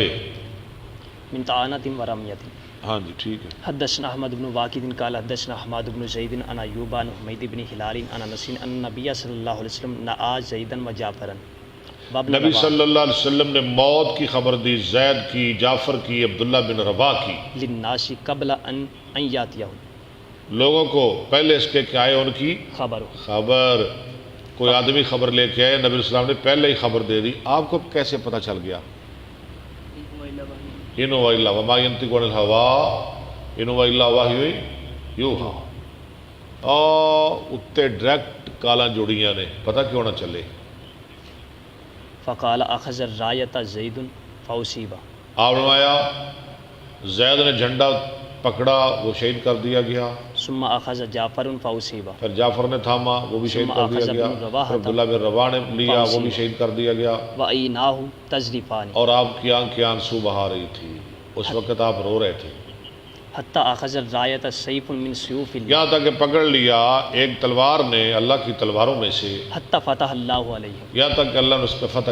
من طعنة ورمية. ہاں جی ٹھیک ہے. حدثنا احمد بن واقد قال حدثنا حماد بن زید عن ایوب عن حمید بن ہلال عن انس ان النبی صلی اللہ علیہ وسلم نعى زیدا وجعفرا. نبی صلی اللہ علیہ وسلم نے موت کی خبر دی زید کی، جعفر کی، عبداللہ بن رواح کی للناس قبل ان یاتیہم، لوگوں کو پہلے اس کے کہ آئے ان کی خبر. کوئی آدمی خبر لے کے آئے، نبی علیہ السلام نے پہلے ہی خبر دے دی. آپ کو کیسے پتہ چل گیا؟ ان و الا وما ينطق عن الهوى ان و الا وحی یوحی. اتے ڈائریکٹ کالاں جوڑیاں نے، پتہ کیوں نہ چلے. فقال اخذ الرایۃ زید فاصیب. آپ نے فرمایا زید نے جھنڈا پکڑا، وہ شہید کر دیا گیا. ثم اخذ جعفر فاصیب. پھر جعفر نے تھاما، وہ بھی شہید کر دیا گیا. پھر عبداللہ بن رواح نے لیا، وہ بھی شہید کر دیا گیا. وعیناہ تذرفان. اور آپ کی آنکھ آنسو بہا رہی تھی، اس وقت آپ رو رہے تھے. حتی اخذ الرایۃ سیف من سیوف اللہ. یہاں تک کہ پکڑ لیا ایک تلوار نے اللہ کی تلواروں میں سے. حتی فتح اللہ علیہ. یہاں تک کہ اللہ نے اس پہ فتح